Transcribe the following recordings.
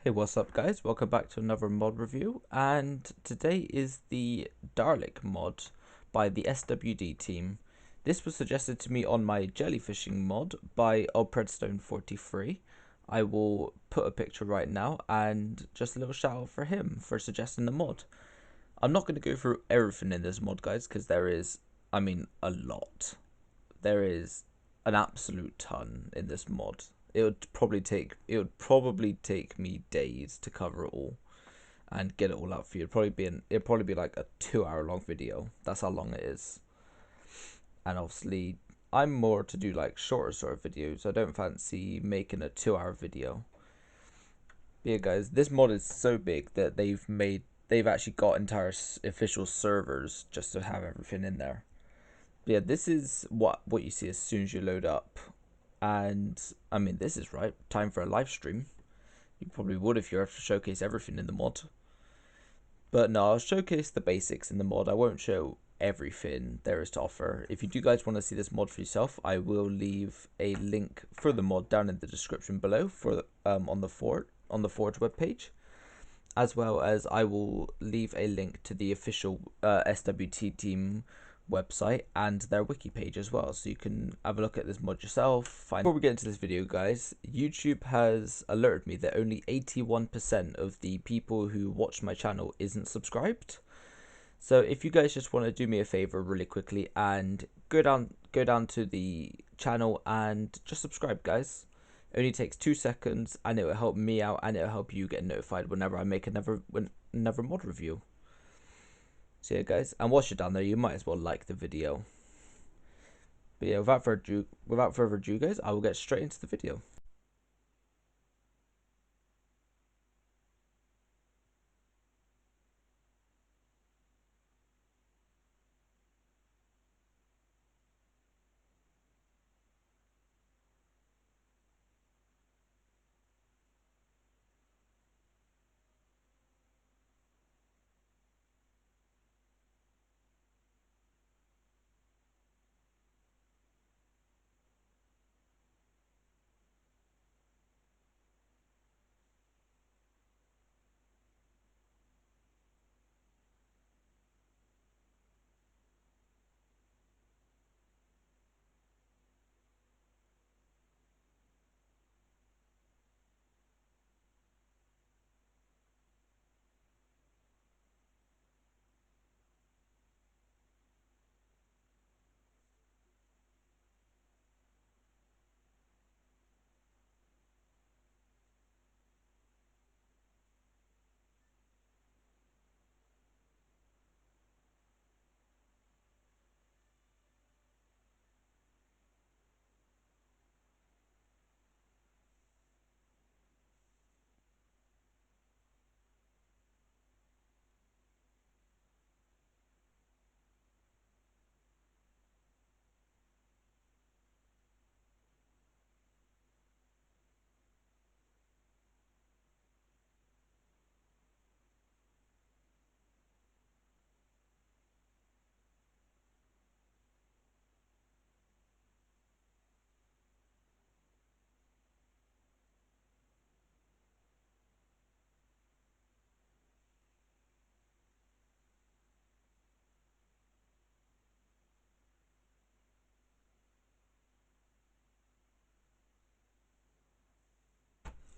Hey, what's up guys? Welcome back to another mod review, and today is the Dalek mod by the SWDteam. This was suggested to me on my jellyfishing mod by Predstone43. I will put a picture right now and just a little shout out for him for suggesting the mod. I'm not going to go through everything in this mod, guys, because there is, a lot. There is an absolute ton in this mod. It would probably take me days to cover it all and get it all out for you. It'd probably be like a 2 hour long video. That's how long it is. And obviously I'm more to do like shorter sort of videos. I don't fancy making a 2 hour video. But yeah guys, this mod is so big that they've actually got entire official servers just to have everything in there. But yeah, this is what you see as soon as you load up. And this is right time for a live stream. You probably would if you were to showcase everything in the mod, but no, I'll showcase the basics in the mod. I won't show everything there is to offer. If you do guys want to see this mod for yourself, I will leave a link for the mod down in the description below for on the Forge webpage, as well as I will leave a link to the official SWDteam website and their wiki page as well, so you can have a look at this mod yourself. Before we get into this video guys, YouTube has alerted me that only 81% of the people who watch my channel isn't subscribed. So if you guys just want to do me a favor really quickly and go down to the channel and just subscribe guys. It only takes 2 seconds and it will help me out and it will help you get notified whenever I make another mod review. So yeah guys, and whilst you're down there, you might as well like the video. But yeah, without further ado guys, I will get straight into the video.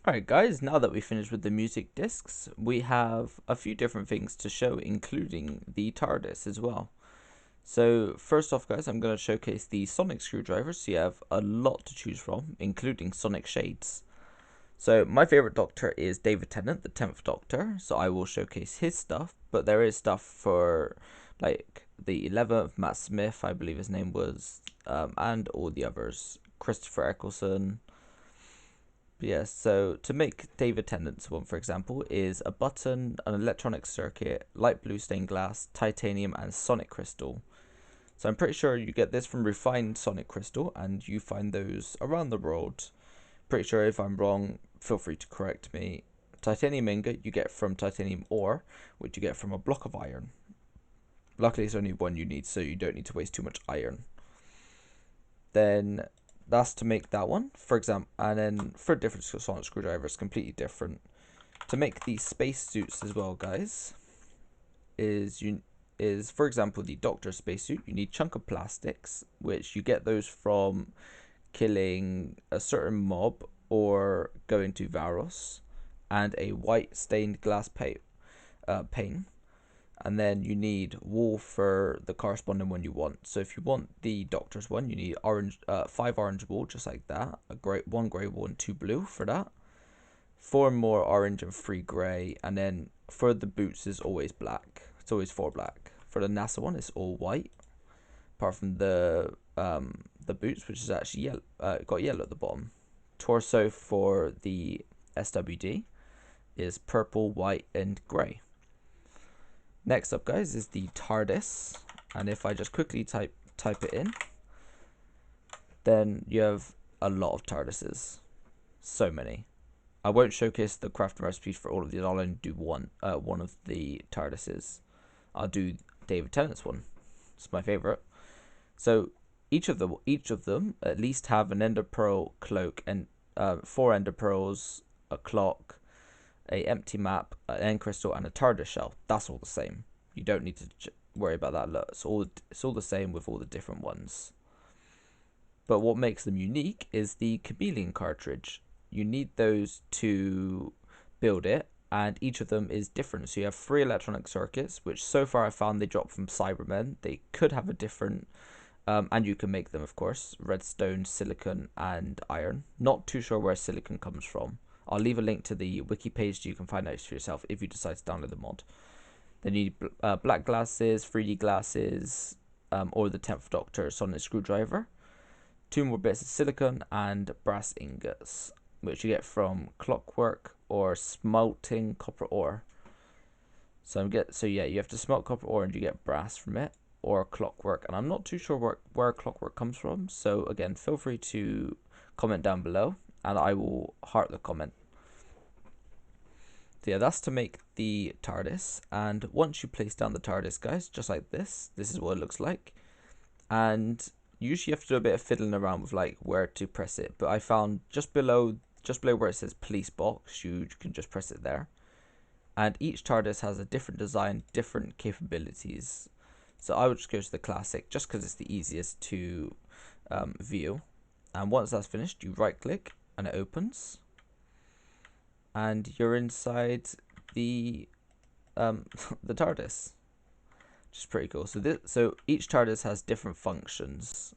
Alright guys, now that we finished with the music discs, we have a few different things to show, including the Tardis as well. So first off guys, I'm going to showcase the sonic screwdrivers, so you have a lot to choose from, including sonic shades. So my favorite Doctor is David Tennant, the 10th Doctor, so I will showcase his stuff, but there is stuff for like the 11th, Matt Smith, I believe his name was, and all the others, Christopher Eccleston. Yes, so to make David Tennant's one, for example, is a button, an electronic circuit, light blue stained glass, titanium, and sonic crystal. So I'm pretty sure you get this from refined sonic crystal, and you find those around the world. Pretty sure if I'm wrong, feel free to correct me. Titanium ingot you get from titanium ore, which you get from a block of iron. Luckily it's only one you need, so you don't need to waste too much iron. Then that's to make that one, for example, and then for different sonic screwdrivers, completely different. to make these spacesuits as well, guys, is for example the Doctor spacesuit. You need chunk of plastics, which you get those from killing a certain mob or going to Varos, and a white stained glass pane. And then you need wool for the corresponding one you want. So if you want the Doctor's one, you need 5 orange wool, just like that. 1 grey wool and 2 blue for that. 4 more orange and 3 grey. And then for the boots is always black. It's always 4 black. For the NASA one, it's all white, apart from the boots, which is actually yellow. Got yellow at the bottom. Torso for the SWD is purple, white, and grey. Next up, guys, is the Tardis, and if I just quickly type it in, then you have a lot of Tardises. So many. I won't showcase the crafting recipes for all of these. I'll only do one of the Tardises. I'll do David Tennant's one. It's my favorite. So each of them at least have an ender pearl cloak and 4 ender pearls, a clock, a empty map, an end crystal, and a Tardis shell. That's all the same. You don't need to worry about that. Look, it's all the same with all the different ones. But what makes them unique is the chameleon cartridge. You need those to build it, and each of them is different. So you have 3 electronic circuits, which so far I found they drop from Cyberman. They could have a different, and you can make them, of course, redstone, silicon, and iron. Not too sure where silicon comes from. I'll leave a link to the wiki page so you can find out for yourself if you decide to download the mod. Then you need black glasses, 3D glasses, or the 10th Doctor sonic screwdriver. 2 more bits of silicon and brass ingots, which you get from clockwork or smelting copper ore. So yeah, you have to smelt copper ore and you get brass from it, or clockwork. And I'm not too sure where clockwork comes from. So again, feel free to comment down below, and I will heart the comment. So yeah, that's to make the Tardis. And once you place down the Tardis, guys, just like this is what it looks like. And usually you have to do a bit of fiddling around with like where to press it. But I found just below where it says police box, you can just press it there. And each Tardis has a different design, different capabilities. So I would just go to the classic, just because it's the easiest to view. And once that's finished, you right click and it opens, and you're inside the the Tardis, which is pretty cool. So each Tardis has different functions,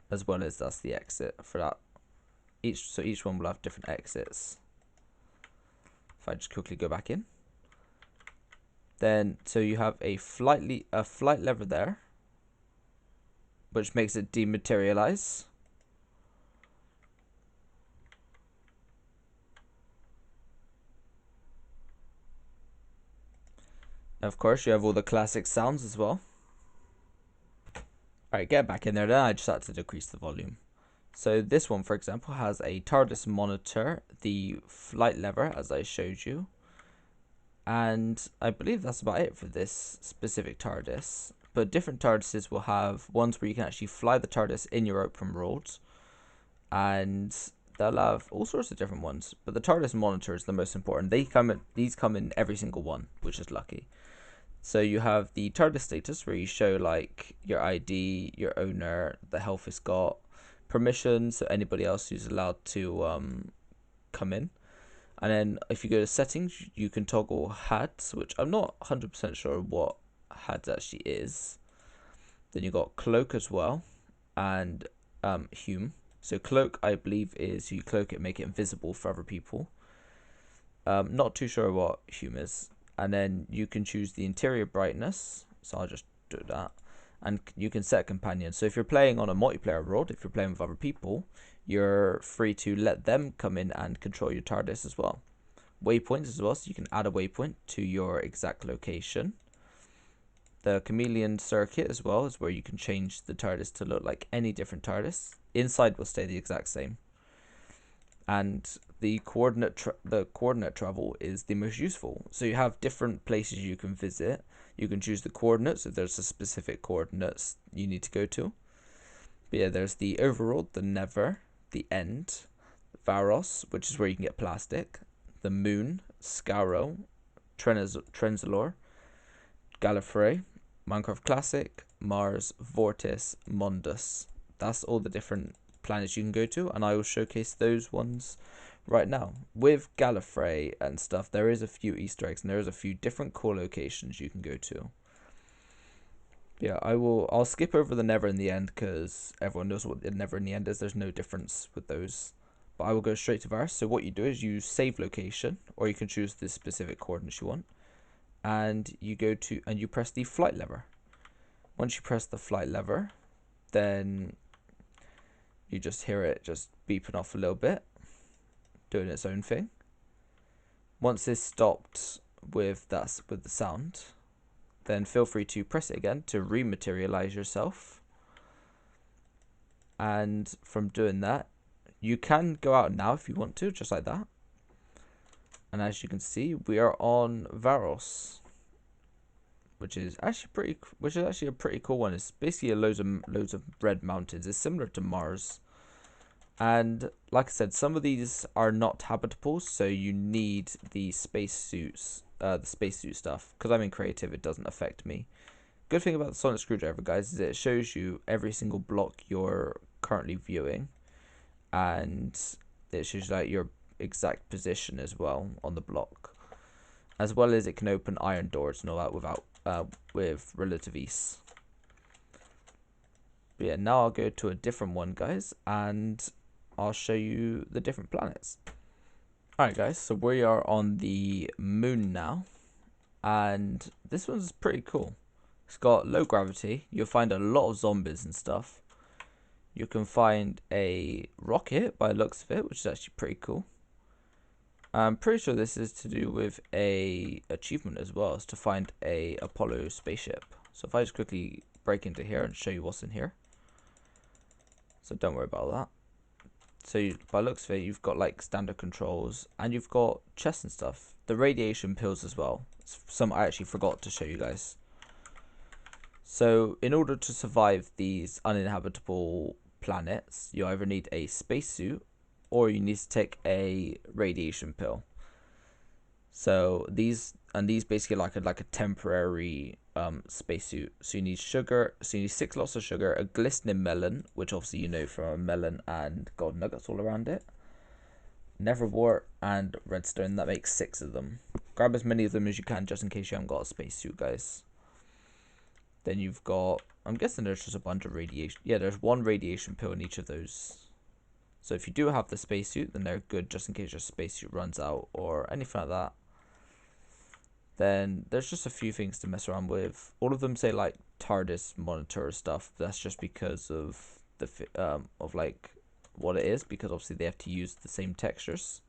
as well as that's the exit for that. Each one will have different exits. If I just quickly go back in, then so you have a flight lever there, which makes it dematerialize. Of course, you have all the classic sounds as well. Alright, get back in there then. I just had to decrease the volume. So this one, for example, has a Tardis monitor, the flight lever, as I showed you. And I believe that's about it for this specific Tardis. But different Tardises will have ones where you can actually fly the Tardis in your open world. And they'll have all sorts of different ones. But the Tardis monitor is the most important. These come in every single one, which is lucky. So you have the Tardis status, where you show like your ID, your owner, the health it's got, permissions, so anybody else who's allowed to come in. And then if you go to settings, you can toggle HADs, which I'm not 100% sure what HADs actually is. Then you got cloak as well, and Hume. So cloak, I believe, is you cloak it, make it invisible for other people. Not too sure what Hume is. And then you can choose the interior brightness, so I'll just do that. And you can set a companion. So if you're playing on a multiplayer world, if you're playing with other people, you're free to let them come in and control your Tardis as well. Waypoints as well, so you can add a waypoint to your exact location. The chameleon circuit as well is where you can change the Tardis to look like any different Tardis. Inside will stay the exact same. And the coordinate travel is the most useful. So you have different places you can visit. You can choose the coordinates if there's a specific coordinates you need to go to. But yeah, there's the overworld, the Never, the End, Varos, which is where you can get plastic, the Moon, Scarrow, Trenzalore, Gallifrey, Minecraft Classic, Mars, Vortis, Mundus. That's all the different planets you can go to, and I will showcase those ones right now. With Gallifrey and stuff, there is a few Easter eggs, and there is a few different core locations you can go to. Yeah, I'll skip over the Never in the End because everyone knows what the Never in the End is. There's no difference with those. But I will go straight to Varus. So what you do is you save location, or you can choose the specific coordinates you want, and you go to and you press the flight lever. Once you press the flight lever, then you just hear it just beeping off a little bit, doing its own thing. Once it's stopped with the sound, then feel free to press it again to rematerialize yourself. And from doing that, you can go out now if you want to, just like that. And as you can see, we are on Varos, which is actually a pretty cool one. It's basically loads of red mountains. It's similar to Mars. And like I said, some of these are not habitable, so you need the spacesuits, the spacesuit stuff. Because I'm in creative, it doesn't affect me. Good thing about the sonic screwdriver, guys, is it shows you every single block you're currently viewing, and it shows you like your exact position as well on the block, as well as it can open iron doors and all that with relative ease. But yeah, now I'll go to a different one, guys, and I'll show you the different planets. Alright guys, so we are on the moon now, and this one's pretty cool. It's got low gravity. You'll find a lot of zombies and stuff. You can find a rocket by the looks of it, which is actually pretty cool. I'm pretty sure this is to do with a achievement as well, as to find a Apollo spaceship. So if I just quickly break into here and show you what's in here. So don't worry about that. So by looks of it, you've got like standard controls, and you've got chests and stuff. The radiation pills as well. Some I actually forgot to show you guys. So in order to survive these uninhabitable planets, you either need a spacesuit or you need to take a radiation pill. So these basically like a temporary spacesuit. So you need sugar. So you need 6 lots of sugar, a glistening melon, which obviously you know from a melon and gold nuggets all around it. Neverwort and redstone. That makes 6 of them. Grab as many of them as you can, just in case you haven't got a spacesuit, guys. Then you've got, I'm guessing there's just a bunch of radiation. Yeah, there's 1 radiation pill in each of those. So if you do have the spacesuit, then they're good just in case your spacesuit runs out or anything like that. Then there's just a few things to mess around with. All of them say like Tardis monitor stuff. That's just because of the like what it is, because obviously they have to use the same textures.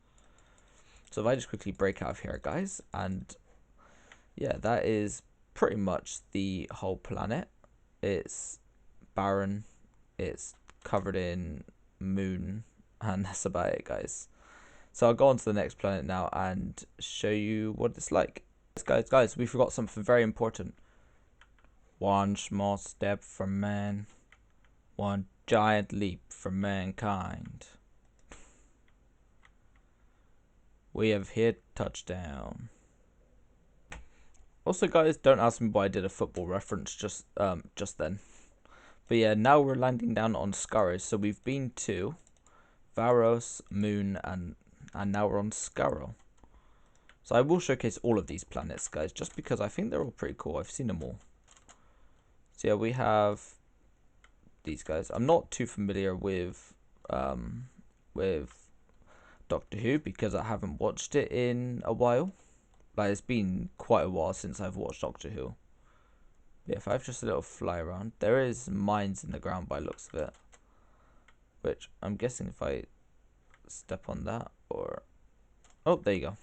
So if I just quickly break out of here, guys, and yeah, that is pretty much the whole planet. It's barren, it's covered in moon, and that's about it, guys. So I'll go on to the next planet now and show you what it's like. Guys, we forgot something very important. One small step for man, one giant leap for mankind. We have hit touchdown. Also, guys, don't ask me why I did a football reference just then. But yeah, now we're landing down on Scarrow. So we've been to Varos, Moon, and now we're on Scarrow. So I will showcase all of these planets, guys, just because I think they're all pretty cool. I've seen them all. So yeah, we have these guys. I'm not too familiar with Doctor Who because I haven't watched it in a while. Like, it's been quite a while since I've watched Doctor Who. But if I have just a little fly around, there is mines in the ground by looks of it. Which I'm guessing if I step on that or... Oh, there you go.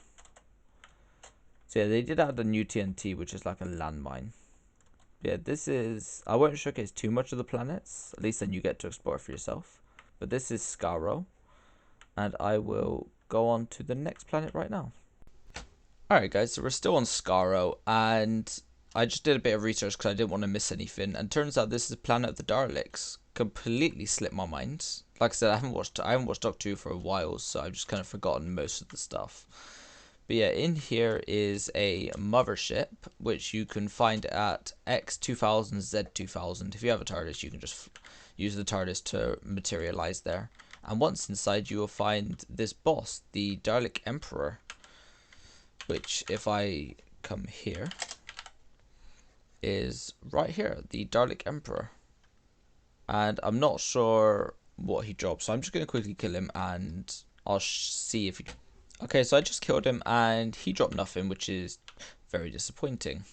So yeah, they did add a new TNT, which is like a landmine. Yeah, this is... I won't showcase too much of the planets. At least then you get to explore for yourself. But this is Scarrow. And I will go on to the next planet right now. Alright guys, so we're still on Scarrow. And I just did a bit of research because I didn't want to miss anything. And turns out this is the planet of the Daleks. Completely slipped my mind. Like I said, I haven't watched Doctor Who for a while, so I've just kind of forgotten most of the stuff. But yeah, in here is a mothership, which you can find at X2000, Z2000. If you have a Tardis, you can just use the Tardis to materialize there. And once inside, you will find this boss, the Dalek Emperor, which, if I come here, is right here, the Dalek Emperor. And I'm not sure what he drops, so I'm just going to quickly kill him, and I'll see if he... Okay, so I just killed him, and he dropped nothing, which is very disappointing.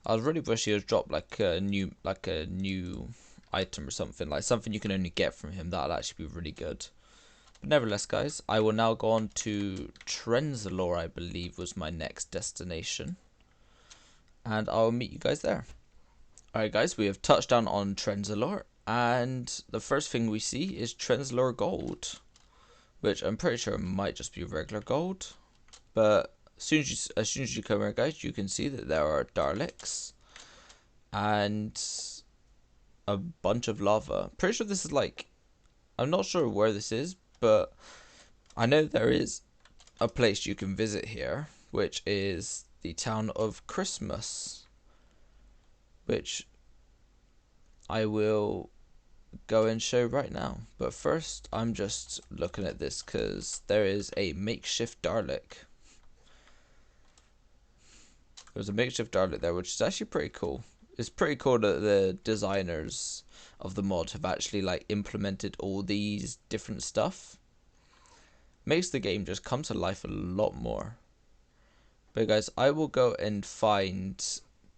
I was really wish he had dropped like a new item or something, like something you can only get from him. That'll actually be really good. But nevertheless, guys, I will now go on to Trenzalore, I believe was my next destination, and I'll meet you guys there. Alright guys, we have touched down on Trenzalore, and the first thing we see is Trenzalore Gold, which I'm pretty sure might just be regular gold. But as soon as you come here, guys, you can see that there are Daleks and a bunch of lava. Pretty sure this is like, I'm not sure where this is, but I know there is a place you can visit here, which is the town of Christmas, which I will go and show right now. But first, I'm just looking at this because there is a makeshift Dalek. There's a makeshift Dalek there, which is actually pretty cool. It's pretty cool that the designers of the mod have actually like implemented all these different stuff. Makes the game just come to life a lot more. But guys, I will go and find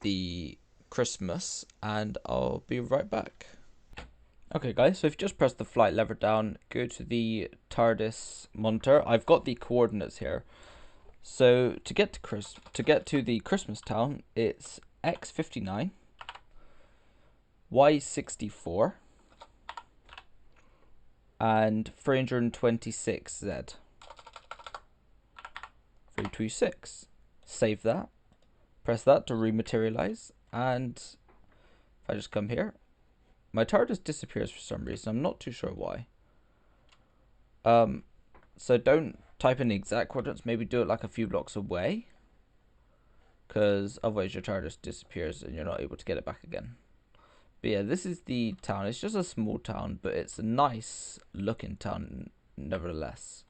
the Christmas, and I'll be right back. Okay guys, so if you just press the flight lever down, go to the Tardis monitor. I've got the coordinates here. So to get to the Christmas town, it's X59, Y64, and 326Z. 326. Save that. Press that to rematerialize, and if I just come here, my Tardis disappears for some reason. I'm not too sure why. So don't type in the exact coordinates. Maybe do it like a few blocks away, because otherwise your Tardis disappears and you're not able to get it back again. But yeah, this is the town. It's just a small town, but it's a nice looking town nevertheless.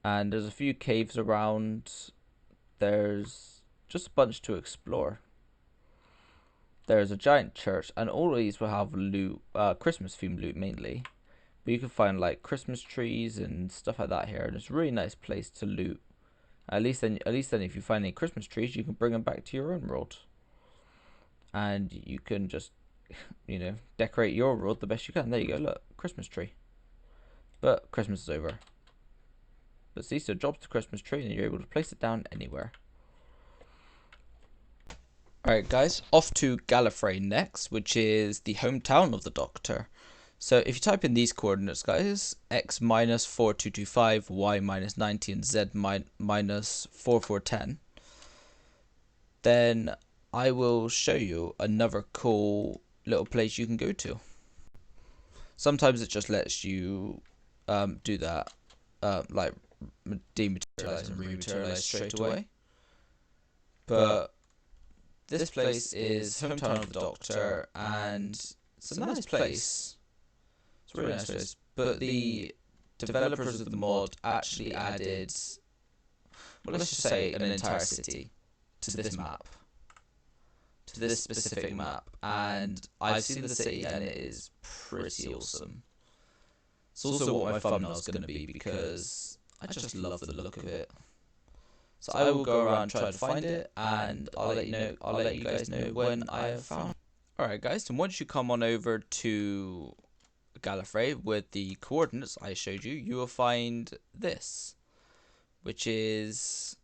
And there's a few caves around. There's just a bunch to explore. There's a giant church, and all of these will have loot, Christmas themed loot mainly. But you can find like Christmas trees and stuff like that here, and it's a really nice place to loot. At least then, if you find any Christmas trees, you can bring them back to your own world, and you can just, you know, decorate your world the best you can. There you go, look, Christmas tree. But Christmas is over. But see, so drops the Christmas tree, and you're able to place it down anywhere. Alright guys, off to Gallifrey next, which is the hometown of the Doctor. So if you type in these coordinates, guys, X minus 4225, Y minus 90, and Z minus 4410, then I will show you another cool little place you can go to. Sometimes it just lets you do that, like dematerialize and rematerialize straight away. But this place is hometown of the Doctor, and it's a nice place. It's a really nice place. But the developers of the mod actually added, well, let's just say an entire city to this map, to this specific map. And I've seen the city, and it is pretty awesome. It's also what my thumbnail is going to be, because I just love the look of it. So I will go around and try to find it, and I'll let you guys know when I have found it. Alright guys, and once you come on over to Gallifrey with the coordinates I showed you, you will find this, which is,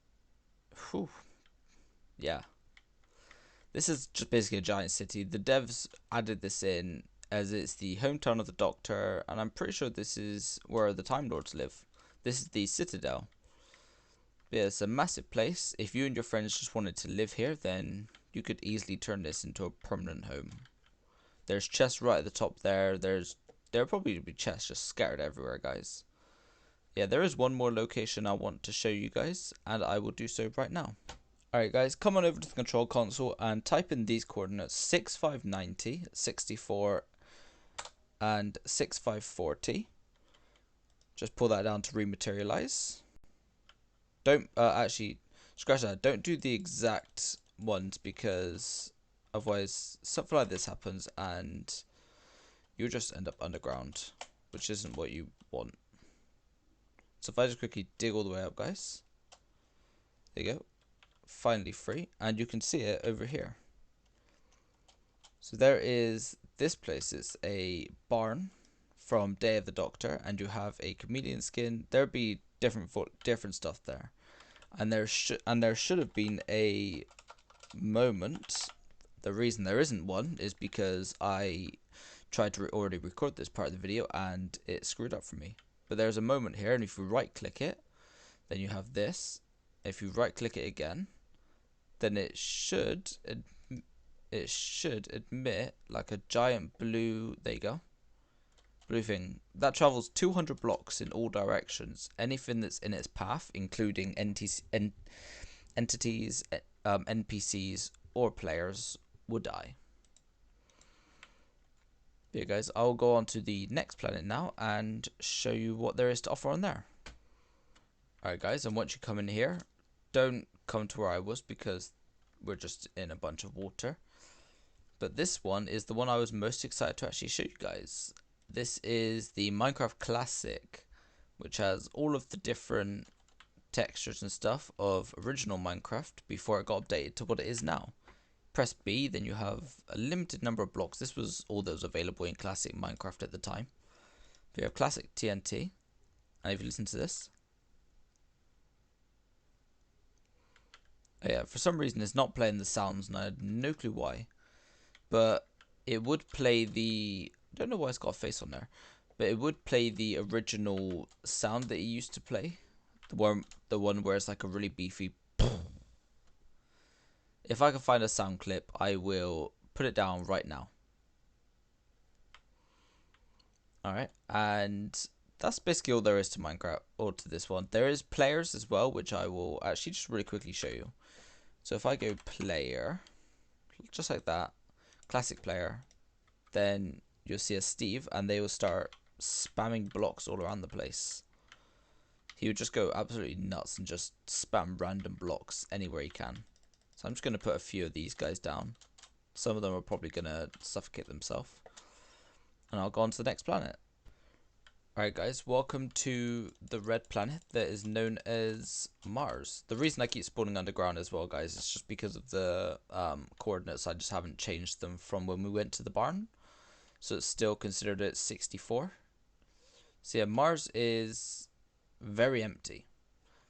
yeah, this is just basically a giant city. The devs added this in as it's the hometown of the Doctor, and I'm pretty sure this is where the Time Lords live. This is the Citadel. Yeah, it's a massive place. If you and your friends just wanted to live here, then you could easily turn this into a permanent home. There's chests right at the top there. There'll probably be chests just scattered everywhere, guys. Yeah, there is one more location I want to show you guys, and I will do so right now. Alright guys, come on over to the control console and type in these coordinates 6590, 64, and 6540. Just pull that down to rematerialize. Don't actually scratch that. Don't do the exact ones because otherwise something like this happens and you'll just end up underground, which isn't what you want. So if I just quickly dig all the way up, guys, there you go, finally free, and you can see it over here. So there is, this place is a barn from Day of the Doctor, and you have a chameleon skin. There'd be different stuff there, and there should have been a moment. The reason there isn't one is because I tried to already record this part of the video and it screwed up for me. But there's a moment here, and if you right click it, then you have this. If you right click it again, then it should admit like a giant blue, there you go, blue thing that travels 200 blocks in all directions. Anything that's in its path, including entities, NPCs, or players, will die. Yeah guys, I'll go on to the next planet now and show you what there is to offer on there. Alright guys, and once you come in here, don't come to where I was because we're just in a bunch of water. But this one is the one I was most excited to actually show you guys. This is the Minecraft Classic, which has all of the different textures and stuff of original Minecraft before it got updated to what it is now. Press B, then you have a limited number of blocks. This was all that was available in Classic Minecraft at the time. We have Classic TNT, and if you listen to this, oh yeah, for some reason it's not playing the sounds, and I had no clue why. But it would play the, I don't know why it's got a face on there, but it would play the original sound that it used to play, the one where it's like a really beefy. If I can find a sound clip, I will put it down right now. Alright, and that's basically all there is to Minecraft, or to this one. There is players as well, which I will actually just really quickly show you. So if I go player, just like that, classic player, then you'll see a Steve, and they will start spamming blocks all around the place. He would just go absolutely nuts and just spam random blocks anywhere he can. So I'm just going to put a few of these guys down. Some of them are probably going to suffocate themselves. And I'll go on to the next planet. Alright guys, welcome to the red planet that is known as Mars. The reason I keep spawning underground as well, guys, is just because of the coordinates. I just haven't changed them from when we went to the barn. So it's still considered at 64. So yeah, Mars is very empty,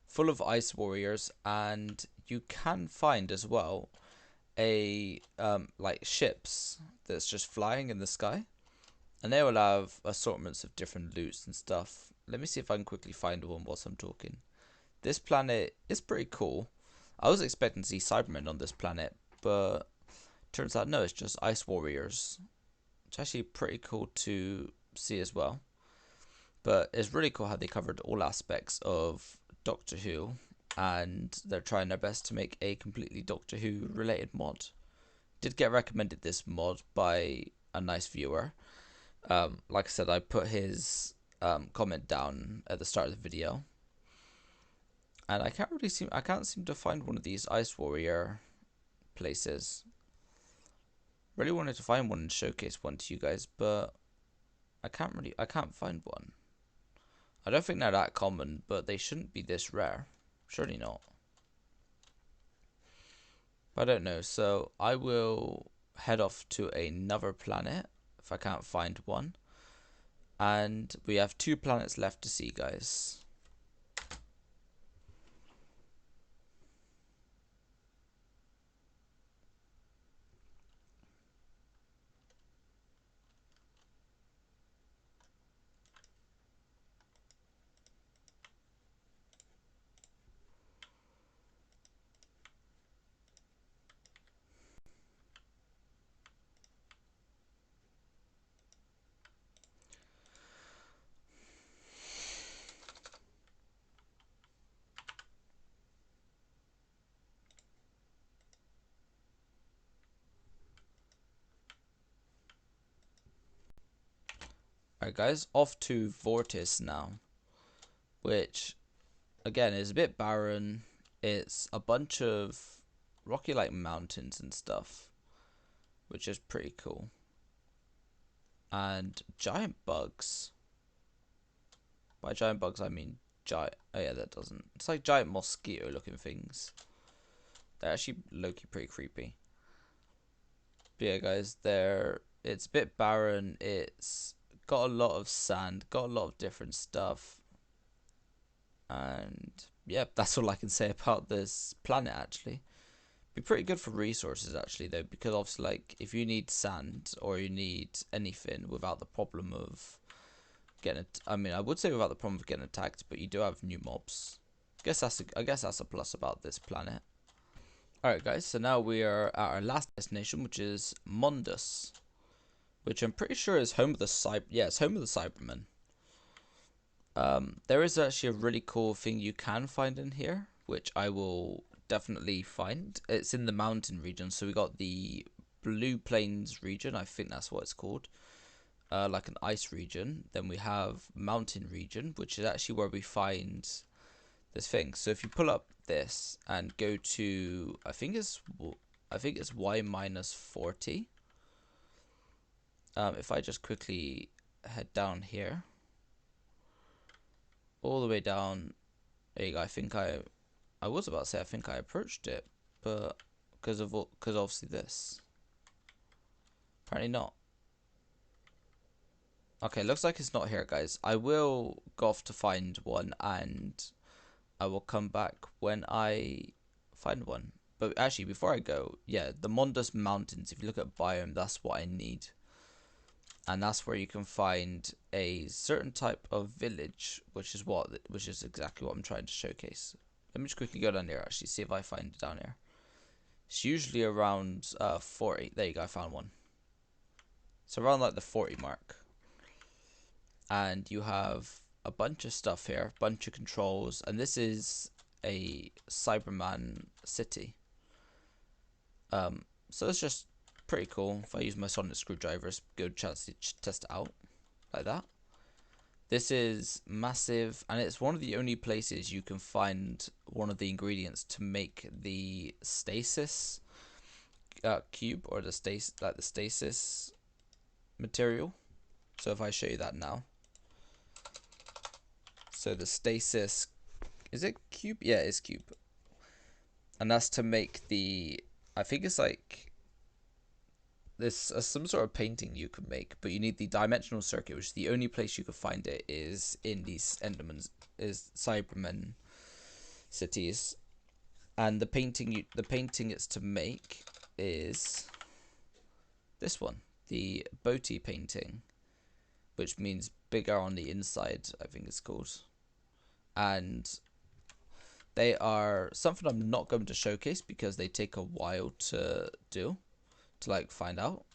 full of ice warriors, and you can find as well a like ships that's just flying in the sky, and they will have assortments of different loots and stuff. Let me see if I can quickly find one whilst I'm talking. This planet is pretty cool. I was expecting to see Cybermen on this planet, but turns out no, it's just ice warriors. It's actually pretty cool to see as well. But it's really cool how they covered all aspects of Doctor Who, and they're trying their best to make a completely Doctor Who related mod. Did get recommended this mod by a nice viewer. Like I said, I put his comment down at the start of the video, and I can't seem to find one of these Ice Warrior places. Really wanted to find one and showcase one to you guys, but I can't find one. I don't think they're that common, but they shouldn't be this rare. Surely not. But I don't know, so I will head off to another planet if I can't find one. And we have 2 planets left to see, guys. Alright guys, off to Vortis now, which again is a bit barren. It's a bunch of rocky like mountains and stuff, which is pretty cool. And giant bugs. By giant bugs I mean giant, oh yeah, that doesn't, it's like giant mosquito looking things. They're actually low-key pretty creepy. But yeah guys, it's a bit barren. It's got a lot of sand, got a lot of different stuff. And yeah, that's all I can say about this planet actually. Be pretty good for resources actually though, because obviously like if you need sand or you need anything without the problem of getting I mean I would say without the problem of getting attacked, but you do have new mobs. I guess that's a plus about this planet. Alright guys, so now we are at our last destination, which is Mondus, which I'm pretty sure is home of the it's home of the Cybermen. There is actually a really cool thing you can find in here, which I will definitely find. It's in the mountain region, so we got the Blue Plains region, I think that's what it's called, like an ice region. Then we have mountain region, which is actually where we find this thing. So if you pull up this and go to, I think it's Y minus 40. If I just quickly head down here, all the way down, there you go. I was about to say I think I approached it, but because obviously this, apparently not. Okay, looks like it's not here, guys. I will go off to find one, and I will come back when I find one. But actually, before I go, yeah, the Mondus Mountains, if you look at biome, that's what I need. And that's where you can find a certain type of village, which is exactly what I'm trying to showcase. Let me just quickly go down here, actually, see if I find it down here. It's usually around 40. There you go, I found one. So around like the 40 mark. And you have a bunch of stuff here, bunch of controls, and this is a Cyberman city. So it's just pretty cool. If I use my sonic screwdriver, it's a good chance to test it out like that. This is massive, and it's one of the only places you can find one of the ingredients to make the stasis cube, or the stasis material. So if I show you that now, so the stasis, is it cube? Yeah, it's cube, and that's to make the, I think it's like this some sort of painting you could make, but you need the dimensional circuit, which is the only place you could find it is in these Cybermen cities. And the painting it's to make is this one, the Boti painting, which means bigger on the inside, I think it's called. And they are something I'm not going to showcase because they take a while to do, to like find out.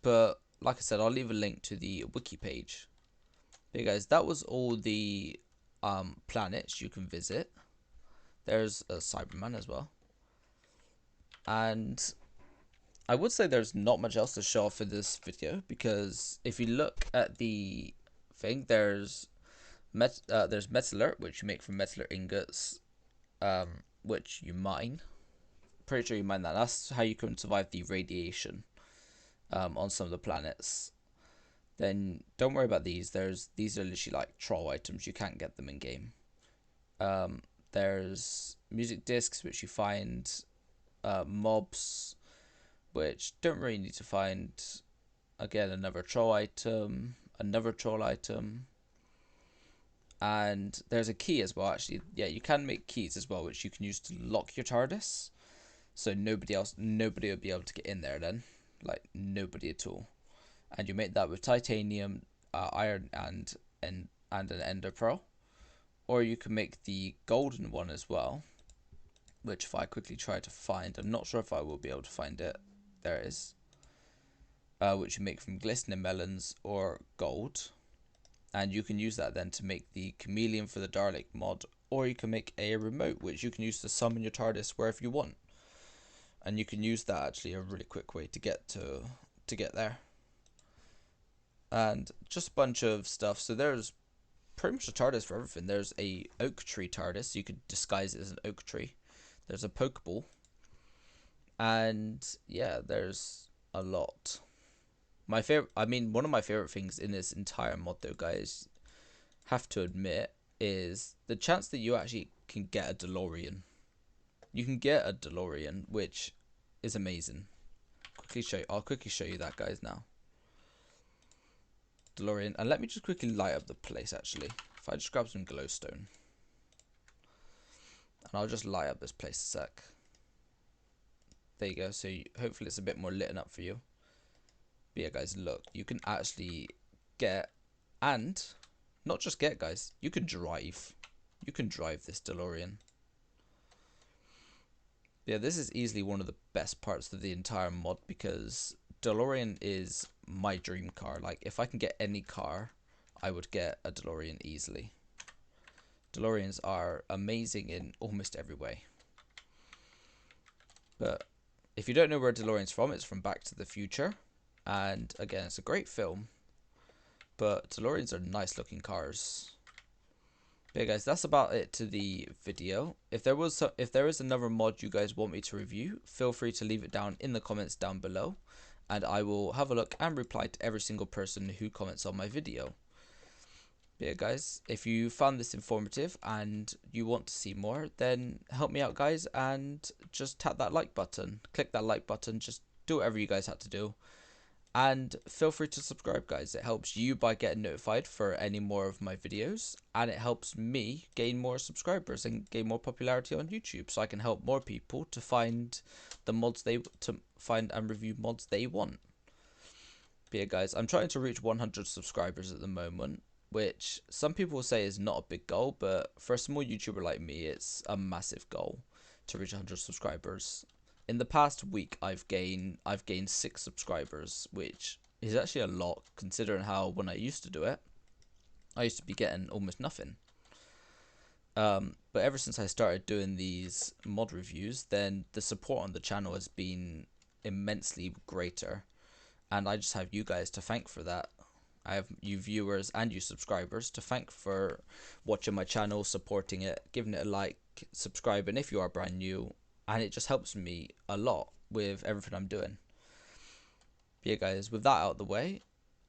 But like I said, I'll leave a link to the wiki page. But guys, that was all the planets you can visit. There's a Cyberman as well, and I would say there's not much else to show off in this video, because if you look at the thing, there's metal, which you make from metal ingots, which you mine. Pretty sure you mine that. That's how you can survive the radiation on some of the planets. Then don't worry about these. These are literally like troll items. You can't get them in game. There's music discs, which you find, mobs, which don't really need to find. Again, another troll item, and there's a key as well. Actually, yeah, you can make keys as well, which you can use to lock your Tardis, so nobody will be able to get in there then, like nobody at all. And you make that with titanium, iron, and an ender pearl. Or you can make the golden one as well, which if I quickly try to find, I'm not sure if I will be able to find it. There it is. Which you make from glistening melons or gold. And you can use that then to make the chameleon for the Dalek mod, or you can make a remote, which you can use to summon your Tardis wherever you want. And you can use that actually a really quick way to get there. and just a bunch of stuff. So there's pretty much a TARDIS for everything. There's a oak tree TARDIS, so you could disguise it as an oak tree. There's a Pokeball, and yeah, there's a lot. My favorite, I mean, one of my favorite things in this entire mod, though, guys, have to admit, is the chance that you actually can get a DeLorean. You can get a DeLorean, which is amazing. I'll quickly show you that, guys, now. DeLorean, and let me just quickly light up the place. Actually, if I just grab some glowstone, and I'll just light up this place a sec. There you go. So hopefully it's a bit more lit up for you. But yeah, guys, look, you can actually get, and not just get, guys, you can drive. You can drive this DeLorean. Yeah, this is easily one of the best parts of the entire mod, because DeLorean is my dream car. Like, if I can get any car, I would get a DeLorean easily. DeLoreans are amazing in almost every way. But if you don't know where DeLorean's from, it's from Back to the Future. And again, it's a great film. But DeLoreans are nice looking cars. But yeah, guys, that's about it to the video. If there is another mod you guys want me to review, feel free to leave it down in the comments down below, and I will have a look and reply to every single person who comments on my video. But yeah, guys, if you found this informative and you want to see more, then help me out, guys, and just tap that like button. Click that like button. Just do whatever you guys have to do. And feel free to subscribe, guys. It helps you by getting notified for any more of my videos, and it helps me gain more subscribers and gain more popularity on YouTube, so I can help more people to find the mods and review mods they want. But yeah, guys, I'm trying to reach 100 subscribers at the moment, which some people will say is not a big goal, but for a small YouTuber like me, it's a massive goal to reach 100 subscribers. In the past week, I've gained 6 subscribers, which is actually a lot considering how when I used to do it, I used to be getting almost nothing. But ever since I started doing these mod reviews, then the support on the channel has been immensely greater, and I just have you guys to thank for that. I have you viewers and you subscribers to thank for watching my channel, supporting it, giving it a like, subscribing if you are brand new. And it just helps me a lot with everything I'm doing. But yeah, guys, with that out of the way,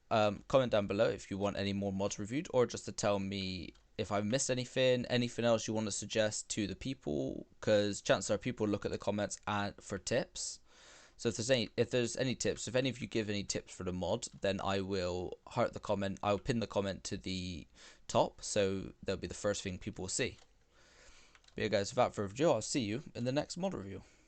comment down below if you want any more mods reviewed, or just to tell me if I've missed anything else you want to suggest to the people, because chances are people look at the comments and for tips. So if there's any tips, if any of you give any tips for the mod, then I will heart the comment. I'll pin the comment to the top, so that'll be the first thing people will see. But yeah, guys, without further ado, I'll see you in the next mod review.